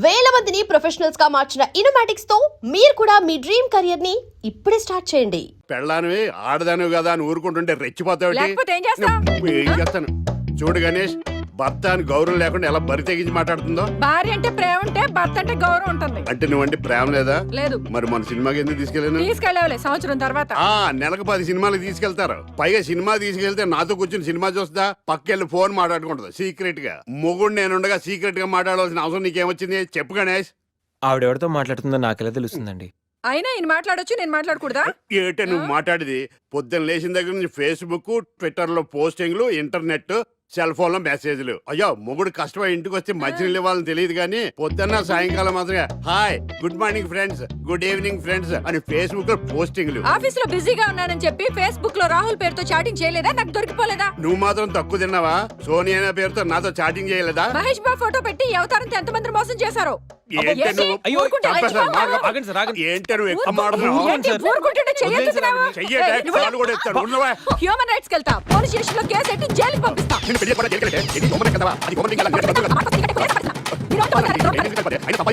వేల మందిని ప్రొఫెషనల్స్ గా మార్చిన ఇనోమాటిక్స్ తో మీరు కూడా మీ డ్రీమ్ కెరియర్ ని ఇప్పుడే స్టార్ట్ చేయండి. పెళ్ళానివి ఆడదానివి కదా అని ఊరుకుంటుంటే రెచ్చిపోతావు. లేకపోతే ఏం చేస్తావ్? ఏం చేస్తాను చూడు గణేష్, భర్త అని గౌరవం లేకుండా ఎలా బరి తెగించి మాట్లాడుతుందో. భార్య అంటే ప్రేమ ఉంటే భర్త అంటే గౌరవం ఉంటుంది. అంటే నువ్వంటే ప్రేమ లేదా? లేదు. మరి మన సినిమాకి ఎందుకు తీసుకెళ్ళాను? తీసుకెళ్ళవలే సంవత్సరం తర్వాత. నెలకు 10 సినిమాలు తీసుకెళ్తారు. పైగా సినిమా తీసుకెళ్తే నాతో కూర్చుని సినిమా చూస్తా, పక్కెళ్ళి ఫోన్ మాట్లాడుకుంటుంది సీక్రెట్ గా. మొగుడు నేనుండగా సీక్రెట్ గా మాట్లాడాల్సిన అవసరం నీకేమొచ్చింది చెప్పు గణేష్. ఆవిడెవరితో మాట్లాడుతుందో నాకెలా తెలుస్తుందండి? అయినా ఈయన మాట్లాడొచ్చు, నేను మాట్లాడకూడదా? ఏటే నువ్వు మాట్లాడేది? పొద్దున్న లేచిన దగ్గర నుంచి ఫేస్బుక్, ట్విట్టర్ లో పోస్టింగ్లు, ఇంటర్నెట్, సెల్ ఫోన్ లో మెసేజ్లు. అయ్యో మొగుడు కష్టమై ఇంటికి వస్తే మధ్యలో ఇవ్వాలని తెలియదు కానీ పొద్దున్న సాయంకాలం మాత్రమే hi, good morning friends, good evening friends అని ఫేస్బుక్ లో పోస్టింగ్లు. ఆఫీస్ లో బిజీగా ఉన్నానని చెప్పి ఫేస్బుక్ లో రాహుల్ పేరుతో చాటింగ్ చేయలేదా? నాకు దొరికిపోలేదా? నువ్వు మాత్రం తక్కువ తిన్నావా? సోనియా అనే పేరుతో నాతో చాటింగ్ చేయలేదా? మహేష్ బాబు ఫోటో పెట్టి ఈ అవతారంతో ఎంతమంది మోసం చేశారో. ఏంటే నువ్వు? అయ్యో, ఊరుకుంటే చంపేస్తాను. ఆగండి సార్, ఆగండి. ఏంటే నువ్వు ఎక్కువ మాట్లాడుతున్నావు? ఏంటి ఊరుకుంటుంటే చెయ్యొద్దుతున్నావా? చెయ్యటే కాలు కూడా ఎత్తాను. ఉన్నవా? హ్యూమన్ రైట్స్ కి వెళ్తా, పోలీస్ స్టేషన్ లో కేసు పెట్టి జైలుకి పంపిస్తా. నిన్ను పెళ్లి కూడా జైలుకి వెళ్తే ఇది దొంగనే కదవా? అది దొంగనే కదా? నేను బతుకుతా. అయినా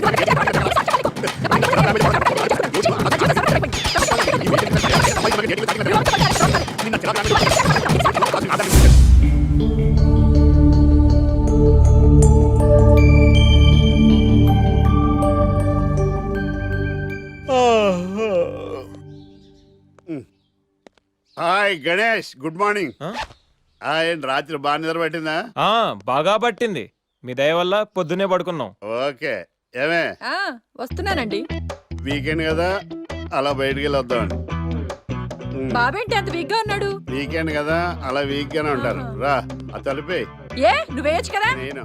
హాయ్ గణేష్, గుడ్ మార్నింగ్. రాత్రి బాగా నిద్ర పట్టిందా? బాగా పట్టింది. మీ దయ వల్ల పొద్దునే పడుకున్నాం. ఓకే. ఏమే వస్తున్నానండి. వీకెండ్ కదా, అలా బయటికి వెళ్ళి వద్దామని. బాబేంటి అంత వీక్ గా ఉన్నాడు? వీకెండ్ కదా, అలా వీక్ గానే ఉంటారు. రా ఆ తలిపే. ఏ నువ్వేయచ్చు కదా? నేను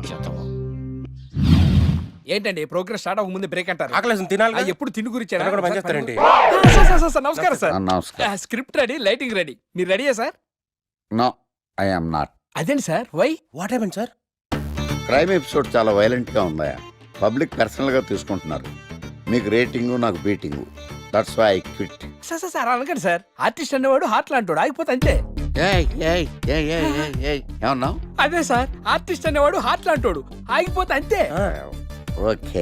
ఏంటండి ప్రోగ్రెస్ స్టార్ట్ అవ్వక ముందు బ్రేక్ అంటారు? ఆకలేసం తినాలి. ఎప్పుడు తిండి గురించి పనిచేస్తారండి. నమస్కారం సార్. నమస్కారం. Script ready, lighting ready. మీరు రెడీయా sir? No, I am not. అదేంటి sir, why? What happen sir? Crime episode చాలా వైలెంట్ గా ఉందా? పబ్లిక్ పర్సనల్ గా తీసుకుంటున్నారు. మీకు రేటింగ్, నాకు beating. That's why I quit. Sir sir sir అనకండి సార్. ఆర్టిస్ట్ అనేవాడు హార్ట్ లాంటాడు, ఆగిపోతే అంతే. ఏమన్నావు? అదే సార్, ఆర్టిస్ట్ అనేవాడు హార్ట్ లాంటాడు, ఆగిపోతే అంతే. ఓకే,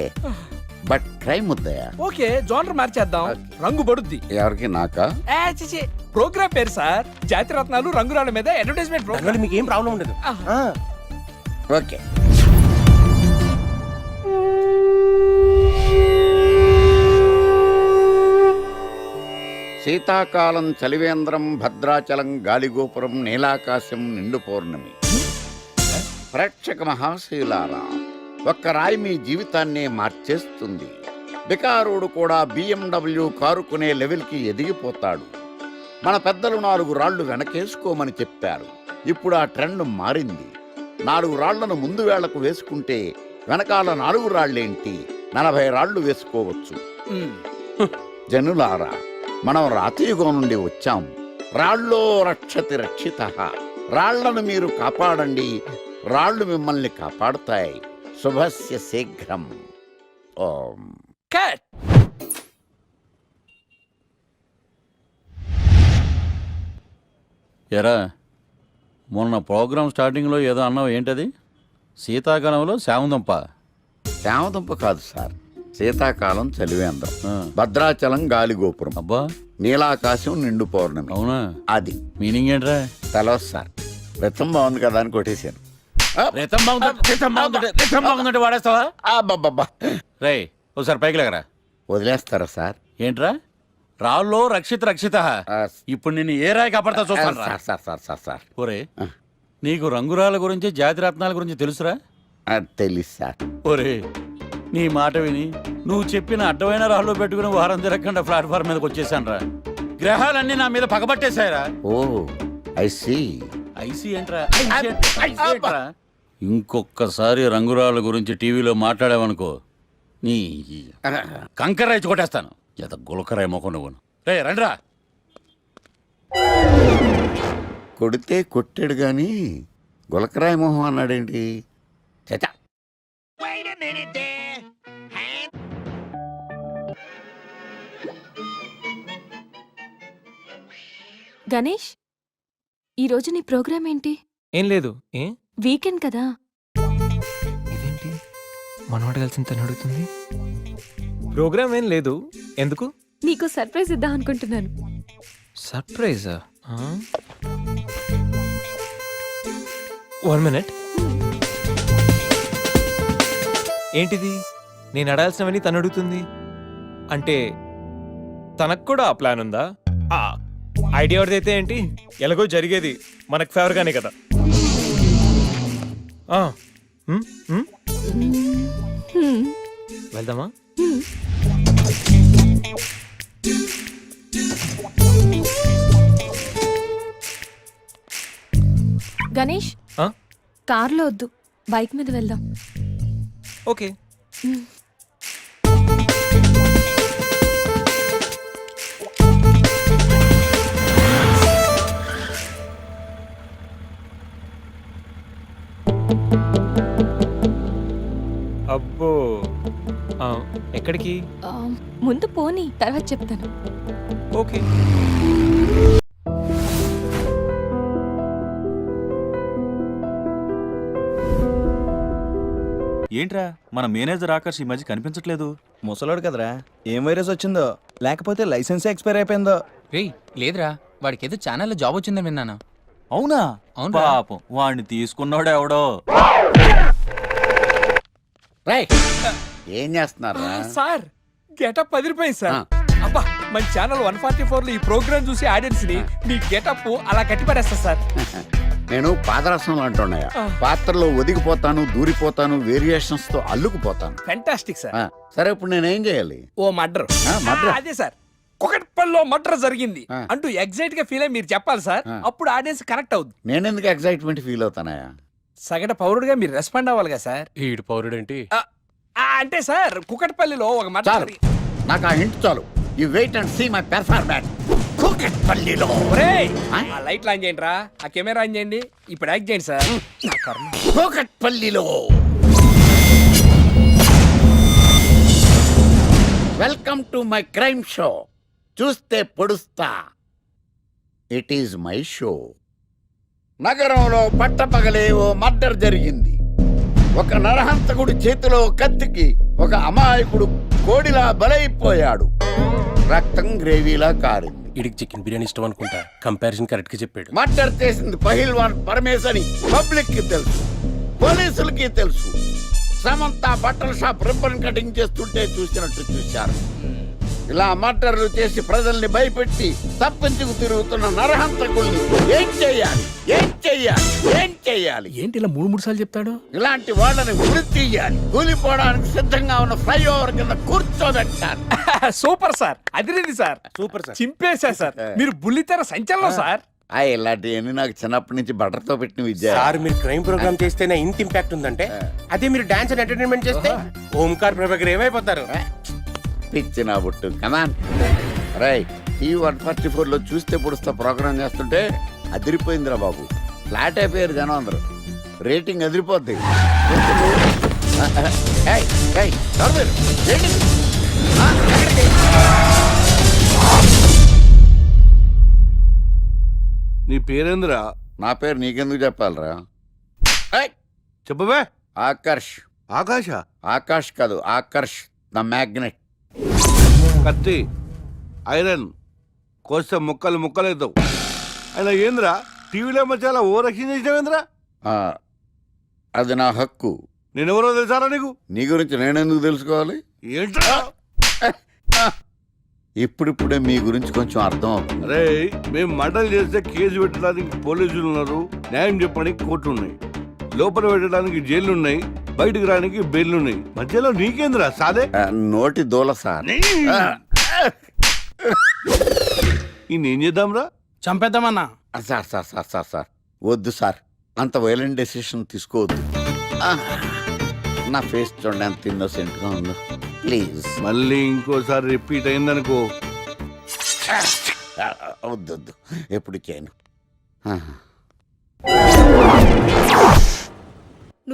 బట్ క్రైమ్ వద్దయా? ఓకే, జోనర్ మార్చేద్దాం. రంగు పడుద్ది. ఎవరికి? నాకా? ప్రోగ్రామ్ పేరు సార్ జాతి రత్నాలు రంగురాళ్ళ మీద అడ్వర్టైజ్మెంట్ ప్రోగ్రామ్. మీకు ఏం ప్రాబ్లం ఉండదు. ఓకే. శీతాకాలం చలివేంద్రం, భద్రాచలం గాలిగోపురం, నీలాకాశం, నిండు పౌర్ణమి. ప్రేక్షక మహాశీలారా, ఒక్క రాయి మీ జీవితాన్నే మార్చేస్తుంది. బికారుడు కూడా BMW కారు కొనే లెవెల్కి ఎదిగిపోతాడు. మన పెద్దలు 4 రాళ్లు వెనకేసుకోమని చెప్పారు. ఇప్పుడు ఆ ట్రెండ్ మారింది. 4 రాళ్లను ముందు వేళ్లకు వేసుకుంటే వెనకాల 4 రాళ్లేంటి 40 రాళ్లు వేసుకోవచ్చు. జనులారా, మనం రాతియుగం నుండి వచ్చాం. రాళ్ళో రక్షతి రక్షితః. రాళ్లను మీరు కాపాడండి, రాళ్లు మిమ్మల్ని కాపాడుతాయి. శుభస్య శీఘ్రం. ఓం. కట్. ఎరా, మొన్న ప్రోగ్రామ్ స్టార్టింగ్లో ఏదో అన్నావు, ఏంటది? శీతాకాలంలో శామదుంప. శామదుంప కాదు సార్, శీతాకాలం చలివేంద్రం, భద్రాచలం గాలిగోపురం, అబ్బా, నీలాకాశం, నిండు పౌర్ణమి. అవునా? అది మీనింగ్ ఏంట్రా? తెలవదు సార్. రతం బాగుంది కదా అని కొట్టేశాను. వాడేస్తావా? అబ్బబ్బబ్బా. రే, ఒకసారి పైకి లేకరా. వదిలేస్తారా సార్? ఏంట్రా? రాళ్ళో రక్షిత. ఇప్పుడు నిన్ను ఏ రాయి కాపాడతా చూస్తాను. Sir sir sir sir sir ఒరే, నీకు రంగురాళ్ళ గురించి, జాతి రత్నాల గురించి తెలుసురా? తెలీదు సార్. ఒరే, నీ మాట విని నువ్వు చెప్పిన అడ్డమైన రాళ్ళు పెట్టుకుని వారం తిరగకుండా ప్లాట్ఫామ్ మీదకి వచ్చేసాను రా. గ్రహాలన్నీ నా మీద పగబట్టేశాయరా. ఓ, ఐ సీ. ఐసీ ఏంట్రా? ఇంకొక్కసారి రంగురాళ్ళ గురించి టీవీలో మాట్లాడావనుకో, నీ కంకర రైచి కొట్టేస్తాను. ఎంత గులకరాయి మొక్క నువ్వును. రే రండిరా. కొడితే కొట్టాడు గాని గులకరాయి మొహం అన్నాడేంటి? చచా. గణేష్, ఈరోజు నీ ప్రోగ్రామ్ ఏంటి? ఏం లేదు. వీకెండ్ కదా. ఇదేంటి మనవాడు కలిసి తను అడుగుతుంది. ప్రోగ్రామ్ ఏం లేదు, ఎందుకు? నీకు సర్ప్రైజ్ ఇద్దాం అనుకుంటున్నాను. సర్ప్రైజా? 1 minute. ఏంటిది? నేను అడాల్సినవని తను అడుగుతుంది అంటే తనకు కూడా ఆ ప్లాన్ ఉందా? ఐడియా ఎవరిదైతే ఏంటి, ఎలాగో జరిగేది మనకు ఫేవర్ గానే కదా. వెళ్దామా? గణేష్, కార్లో వద్దు, బైక్ మీద వెళ్దాం. ఓకే. అబ్బో, ఎక్కడికి? ముందు పోనీ, తర్వాత చెప్తాను. ఓకే. ఏంట్రా మన మేనేజర్ ఆకర్ష్ ఈ మధ్య కనిపించట్లేదు. ముసలోడు కదరా, ఏం వైరస్ వచ్చిందో, లేకపోతే లైసెన్స్ ఎక్స్పైర్ అయిపోయిందో. రేయ్ లేదురా, వాడికి ఏదో ఛానల్లో జాబ్ వచ్చిందని విన్నాను. అవునా? అవునురా. పాపం వాడిని తీసుకున్నాడు ఎవడో. రేయ్, ఏం చేస్తున్నారా? సార్ గెటప్ 10 రూపాయలు సార్. అబ్బా, మన ఛానల్ 144 లో ఈ ప్రోగ్రామ్ చూసి ఆడియన్స్ ని మీ గెటప్ అలా కట్టిపడేస్తా సార్. నేను పాదరసం అంటున్నాయా, పాత్రలో ఒదిగిపోతాను, దూరిపోతాను, వేరియేషన్స్ తో అల్లుకుపోతాను. Fantastic sir. సరే, ఇప్పుడు నేనేం చేయాలి? ఓ మర్డర్. murder? అదే సార్, కుకట్పల్లిలో మర్డర్ జరిగింది ఆ. అంటూ ఎగ్జైట్ గా ఫీల్ అయ్యి మీరు చెప్పాలి సార్. అప్పుడు ఆడియన్స్ కనెక్ట్ అవుద్ది. నేనెందుకు ఎక్సైట్మెంట్ ఫీల్ అవుతానయా? సగట పౌరుడుగా మీరు రెస్పాండ్ అవ్వాలి కదా సార్. ఈడు పౌరుడేంటి? అంటే సార్ కుకట్పల్లిలో ఒక మర్డర్ చాలు, నాకు ఆ హింట్ చాలు. You wait and see my performance. కూకట్పల్లిలో ఆ లైట్లు ఆన్ చేయండి రా, ఆ కెమెరా ఆన్ చేయండి, ఇప్పుడు యాక్ట్ చేయండి సార్. నా కర్మ. కూకట్పల్లిలో welcome to my crime show. చూస్తే పొడుస్తా, ఇట్ ఈజ్ మై షో. నగరంలో పట్టపగలే ఓ మర్డర్ జరిగింది. ఒక నరహంతకుడి చేతిలో కత్తికి ఒక అమాయకుడు కోడిలా బలైపోయాడు. రక్తం గ్రేవీలా కారింది. ఇడికి చికెన్ బిర్యానీ ఇష్టం అనుకుంటా, కంపారిజన్ కరెక్ట్ గా చెప్పాడు. మర్డర్ చేసింది పహిల్వాన్ పరమేశ్ అని పబ్లిక్ కి తెలుసు, పోలీసులకి తెలుసు. సమంత బట్టల షాప్ రిబ్బన్ కటింగ్ చేస్తుంటే చూసినట్టు చూశారు. ఇలా మర్డర్లు చేసి ప్రజల్ని భయపెట్టి తప్పించుకు తిరుగుతున్న నరహంతకుల్ని ఏం చెయ్యాలి, ఏం చెయ్యాలి, ఏం చెయ్యాలి? ఏంటి ఇలా 3 సార్లు చెప్తాడు? ఇలాంటి వాళ్ళని ఉరి తీయాలి. కూలిపోవడానికి సిద్ధంగా ఉన్న ఫ్లైఓవర్ కింద కూర్చోబెట్టాలి. సూపర్ సార్, అదిరింది సార్, సూపర్ సార్. చింపేశా సార్. మీరు బుల్లితెర సంచలనం సార్. ఇలాంటివన్నీ నాకు చిన్నప్పటి నుంచి బట్టర్తో పెట్టిన విద్య. సార్ మీరు క్రైమ్ ప్రోగ్రామ్ చేస్తేనే ఇంత ఇంపాక్ట్ ఉందంటే, అదే మీరు డాన్స్ అండ్ ఎంటర్టైన్మెంట్ చేస్తే ఓంకార్ ప్రభాకర్ ఏమైపోతారు? పిచ్చి నా బుట్టు. కమాన్ రై, ఈ 144 లో చూస్తే పొడుస్తా ప్రోగ్రామ్ చేస్తుంటే అదిరిపోయిందిరా బాబు. ఫ్లాట్ అయిపోయారు జనం అందరూ. రేటింగ్ అదిరిపోద్ది. ఏయ్, ఏయ్, ఎవరు మీరు? ఏంటి? ఎక్కడికి? నీ పేరేంద్రా? నా పేరు నీకెందుకు చెప్పాలరా? చెప్పవే. ఆకర్ష్. ఆకాశ? ఆకాష్ కాదు, ఆకర్ష్ ద మ్యాగ్నెట్. కత్తి, ఐరన్ కోస్తే ముక్కలు ముక్కలవుతావు. అయినా ఏంద్రా టీవీలో మధ్య ఓ రక్షణ చేసినావేంద్రా? అది నా హక్కు. నేనెవరో తెలుసారా నీకు? నీ గురించి నేనెందుకు తెలుసుకోవాలి? ఏంట్రా? ఇప్పుడిప్పుడే మీ గురించి కొంచెం అర్థం అవుతుంది. అరే, మేము మర్డర్ చేస్తే కేసు పెట్టడానికి పోలీసులు ఉన్నారు, న్యాయం చెప్పడానికి కోర్టు ఉన్నాయి, లోపల పెట్టడానికి జైలు ఉన్నాయి, బయటకు రానికి బెయిల్ ఉన్నాయి. మధ్యలో నీకేంద్రా సాదే? నోటి దూల సార్. ఈయనేం చేద్దాంరా? చంపేద్దామన్నా. Sir sir sir sir sir వద్దు సార్, అంత వైలెంట్ డెసిషన్ తీసుకోవద్దు. నా ఫేస్ చూడండి ఎంత ఇన్నోసెంట్గా ఉందో. ప్లీజ్ మళ్ళీ ఇంకోసారి రిపీట్ అయిందనుకో. వద్దు వద్దు, ఎప్పుడు చేయను.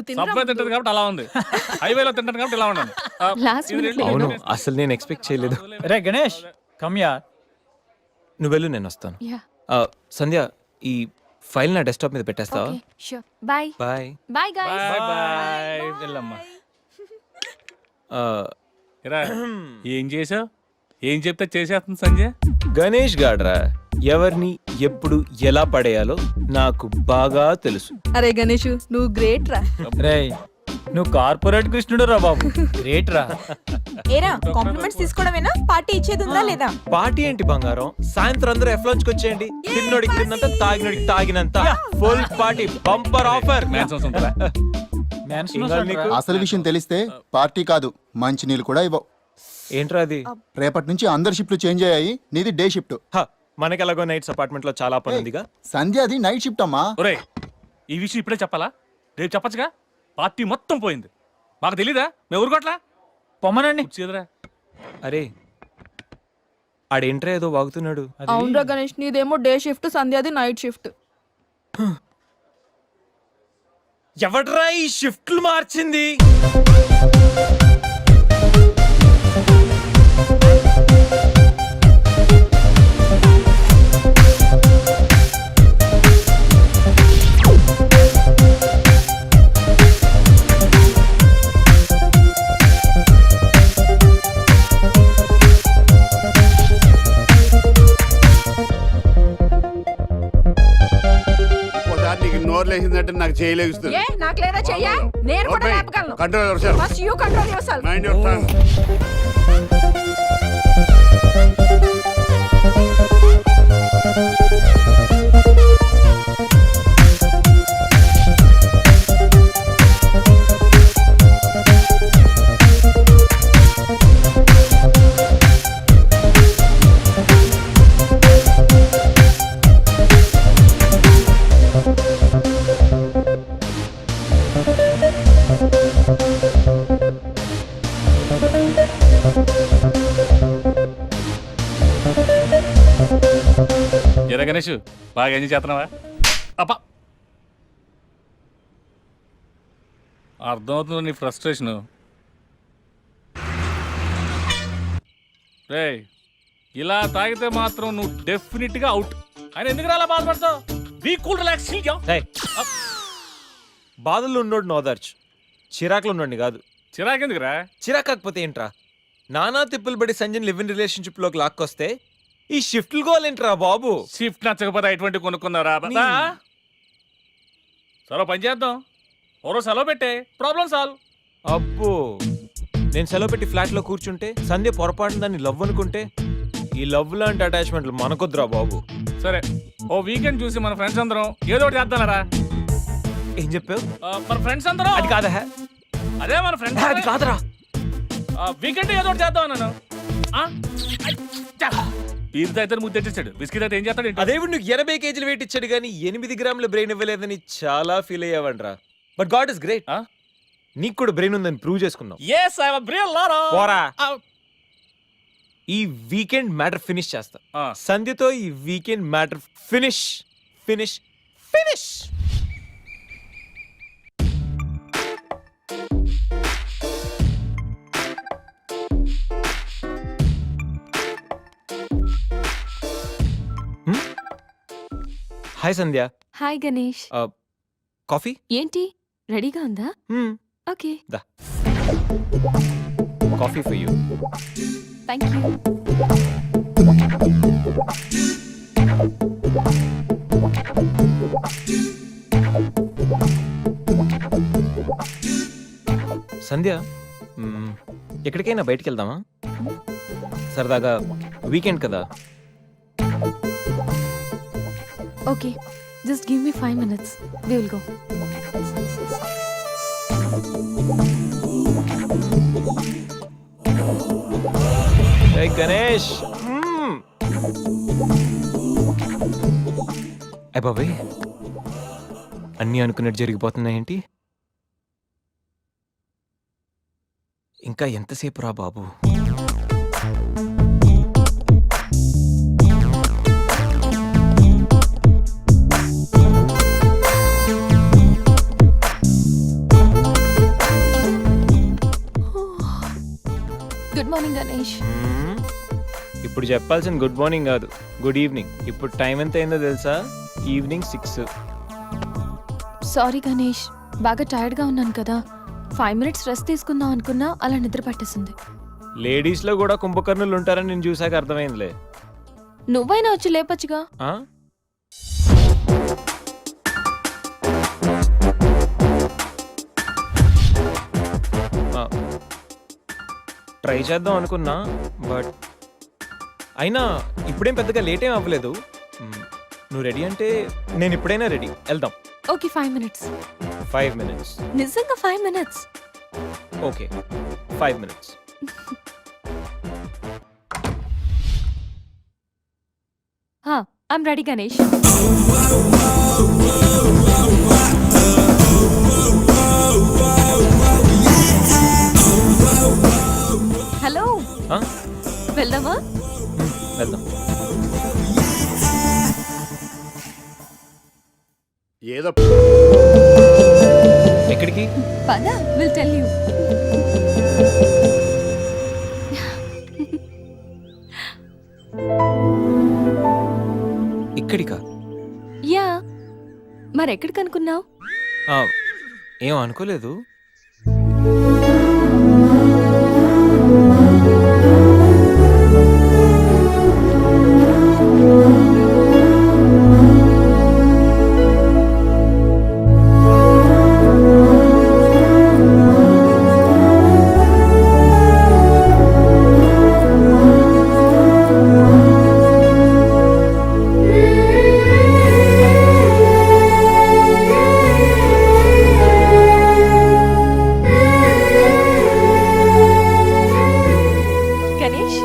తింటది కాబట్టి అలా ఉంది, హైవేలో తింటాను కాబట్టి ఇలా ఉన్నాను. లాస్ట్ అవును, అసలు నేను ఎక్స్పెక్ట్ చేయలేదు. రే గణేష్, కమ్యా. నువ్వు వెళ్ళు, నేను వస్తాను. యా, సంధ్య, ఈ ఫైల్ నా డెస్క్టాప్ మీద పెట్టేస్తావా? Okay, sure. Bye bye. Bye guys. Bye bye. వెళ్ళమ్మా. ఏం చేసావు? ఏం చెప్తే చేసేస్తుంది సంజయ్? గణేష్ గాడ్రా ఎవరిని ఎప్పుడు ఎలా పడేయాలో నాకు బాగా తెలుసు. అరే గణేష్ నువ్వు గ్రేట్ రా. రేయ్ నువ్వు కార్పొరేట్ కృష్ణుడు రా బాబు, గ్రేట్ రా. ఏరా కాంప్లిమెంట్స్ తీసుకోవడమేనా, పార్టీ ఇచ్చేది ఉందా లేదా? పార్టీ ఏంటి బంగారం, సాయంత్రం అందరూ ఎఫ్ లంచ్ వచ్చేయండి. తిన్నోడికి తిన్నంత, తాగినోడికి తాగినంత, ఫుల్ పార్టీ, బంపర్ ఆఫర్. అసలు విషయం తెలిస్తే పార్టీ కాదు మంచి నీళ్ళు కూడా ఇవ్వవు. ఏంట్రా అది? రేపటి నుంచి అందరి షిఫ్ట్లు చేంజ్ అయ్యాయి, నీది డే షిఫ్ట్. మనకి ఎలాగో నైట్స్ అపార్ట్మెంట్ లో చాలా పని ఉందిగా. సంధ్యాది నైట్ షిఫ్ట్ అమ్మా. ఒరే ఈ విషయం ఇప్పుడే చెప్పాలా? రేపు చెప్పచ్చుగా. పార్టీ మొత్తం పోయింది, మాకు తెలీదా? మేము ఊరుకోట్లా పొమ్మనండి. అరే ఆడేంట్రా ఏదో వాగుతున్నాడు. అవునరా గణేష్, నీదేమో డే షిఫ్ట్, సంధ్యాది నైట్ షిఫ్ట్. ఎవడ్రా ఈ షిఫ్ట్లు మార్చింది? ఒకసారి నీకు నోరు లేచిందంటే నాకు చేయలేస్తుంది. ఏ నాకు లేదా చెయ్యా? నేను కూడా లేపగలను. Control yourself. First you control yourself. Mind your tongue. ఎరా గణేష్ బాగా ఎంజాయ్ చేస్తున్నావా? అప్ప అర్థమవుతుంది నీ ఫ్రస్ట్రేషను. రే ఇలా తాగితే మాత్రం నువ్వు డెఫినెట్ గా అవుట్. ఆయన ఎందుకు అలా బాధపడతావు? Be cool, relax. బాధల్లో ఉన్నోడు నోదార్చు, చిరాకులో ఉన్నోడిని కాదు. చిరాకెందుకురా? చిరాకు కాకపోతే ఏంట్రా? నానా తిప్పులు పడి సంజయ్ లివ్ ఇన్ రిలేషన్షిప్ లోకి లాక్కొస్తే ఈ షిఫ్ట్లు గోలేంట్రా బాబు? షిఫ్ట్ నచ్చకపోతే ఎటువంటి కొనుక్కున్నారా? సరే పని చేద్దాం, ఓరో సెలవు పెట్టే, ప్రాబ్లం సాల్వ్. అబ్బో, నేను సెలవు పెట్టి ఫ్లాట్ లో కూర్చుంటే సంధ్య పొరపాటున దాన్ని లవ్ అనుకుంటే ఈ లవ్ లాంటి అటాచ్మెంట్లు మనకొద్దురా బాబు. సరే ఓ వీకెండ్ చూసి మన ఫ్రెండ్స్ అందరం ఏదో ఒకటి చేద్దాంరా. ఏం చెప్పావు? మన ఫ్రెండ్స్ అందరం. అది కాదా? అదే మన ఫ్రెండ్స్. అది కాదురా. వీకెండ్ ఏదో ఒకటి చేద్దాం అన్నాను. బీర్ అయితే ముద్దు తెచ్చేసాడు, బిస్కీ అయితే ఏం చేస్తాడు? అదేవిడు నువ్వు 80 కేజీలు వెయిట్ ఇచ్చాడు కానీ 8 గ్రాముల బ్రెయిన్ ఇవ్వలేదని చాలా ఫీల్ అయ్యావంట్రా. బట్ గాడ్ ఇస్ గ్రేట్, నీకు కూడా బ్రెయిన్ ఉందని ప్రూవ్ చేసుకున్నావు. yes I have a brain Lara. పోరా. ఈ వీకెండ్ మ్యాటర్ ఫినిష్ చేస్తా. సంధ్యతో ఈ weekend matter finish finish finish. Hi Sandhya. Hi Ganesh. Coffee ఏంటి రెడీగా ఉందా? ఓకే, దా coffee for you. Thank you. Sandhya, ఎక్కడికైనా బయటికి వెళ్దామా? సరదాగా వీకెండ్ కదా. Okay, just give me 5 minutes. We will go. Hey Ganesh. అయ్ బాబాయ్, అన్నీ అనుకున్నట్టు జరిగిపోతున్నాయేంటి? ఇంకా ఎంతసేపు రా బాబు? Good morning Ganesh. ఇప్పుడు చెప్పాల్సిన గుడ్ మార్నింగ్ కాదు, గుడ్ ఈవినింగ్. ఇప్పుడు టైం ఎంత అయిందో తెలుసా? ఈవినింగ్ 6. సారీ గణేష్, బాగా టైర్డ్గా ఉన్నాను కదా. 5 minutes రెస్ట్ తీసుకుందాం అనుకున్నా అలా నిద్ర పట్టేసింది. లేడీస్ లో కూడా కుంభకర్ణులు ఉంటారని నేను చూసాక అర్థమైందిలే. నువ్వైనా వచ్చి లేపచ్చుగా. ఆ? ఆ, ట్రై చేద్దాం అనుకున్నా, బట్ అయినా ఇప్పుడేం పెద్దగా లేట్ ఏం అవ్వలేదు. నువ్వు రెడీ అంటే నేను ఇప్పుడైనా రెడీ, వెళ్దాం. Okay 5 minutes. 5 minutes. నిజంగా 5 minutes. Okay 5 minutes. I'm ready Ganesh. Hello, ఆ? వెళ్దామా? వెళ్దాం. ఏదో ఎక్కడికి? పద, విల్ టెల్ యూ. ఇక్కడికా? యా, మరెక్కడికి అనుకున్నావు? ఆ, ఏం అనుకోలేదు. గణేష్,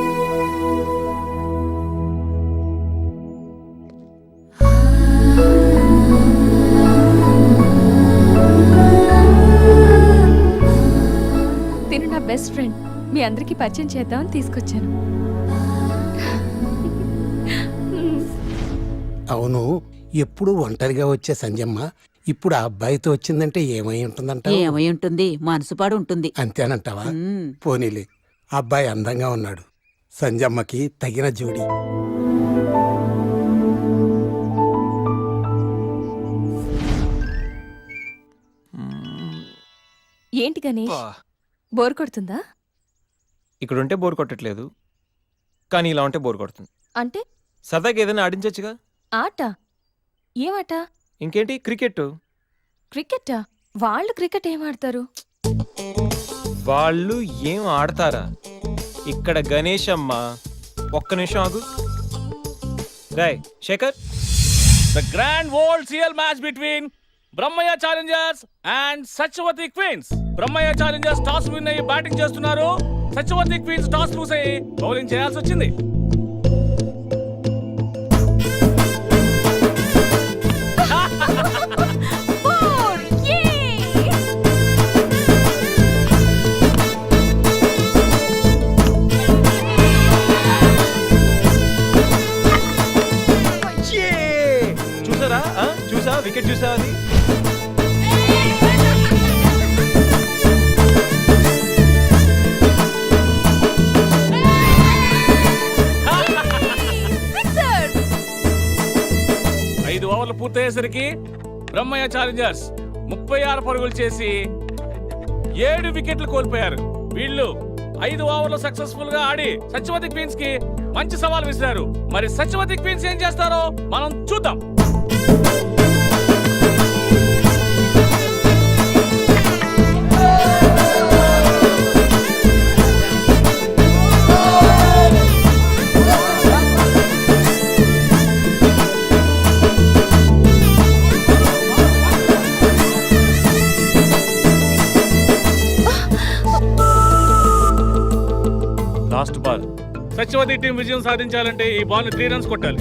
తిను నా బెస్ట్ ఫ్రెండ్. మీ అందరికీ పరిచయం చేద్దామని తీసుకొచ్చాను. అవును, ఎప్పుడు ఒంటరిగా వచ్చే సంజమ్మ ఇప్పుడు ఆ అబ్బాయితో వచ్చిందంటే ఏమై ఉంటుందంట? ఏమై ఉంటుంది, మనసుపాడు ఉంటుంది. అంతేనంటావా? పోనీలే, అబ్బాయి అందంగా ఉన్నాడు. సంజమ్మకి తగిన జోడి. ఏంటి గణేష్, బోర్ కొడుతుందా? ఇక్కడ ఉంటే బోర్ కొట్టట్లేదు, కానీ ఇలా ఉంటే బోర్ కొడుతుంది. అంటే సరదాగా ఏదైనా ఆడించచ్చుగా. ఆట? ఏమాట? ఇంకేంటి, క్రికెట్. క్రికెటా? వాళ్ళు క్రికెట్ ఏం ఆడతారు? వాళ్ళు ఏం ఆడతారా? ఇక్కడ గణేష్ అమ్మ. ఒక్క నిమిషం ఆగు. Rai Shekhar. The grand world CL match between Brahmaiah Challengers and Satyavathi Queens. Brahmaiah Challengers toss win అయ్యి బ్యాటింగ్ చేస్తున్నారు. సత్యవతి క్వీన్స్ టాస్ లూస్ అయ్యి బౌలింగ్ చేయాల్సి వచ్చింది. చూసారా? చూసా, వికెట్ చూసా అది. ఐదు ఓవర్లు పూర్తయ్యేసరికి బ్రహ్మయ్య ఛాలెంజర్స్ 36 పరుగులు చేసి 7 వికెట్లు కోల్పోయారు. వీళ్ళు 5 ఓవర్లు సక్సెస్ఫుల్ గా ఆడి సత్యవతి క్వీన్స్ కి మంచి సవాల్ విసిరారు. మరి సత్యవతి క్వీన్స్ ఏం చేస్తారో మనం చూద్దాం. Last ball. సత్యవతి టీం విజయం సాధించాలంటే ఈ బాల్ 3 రన్స్ కొట్టాలి.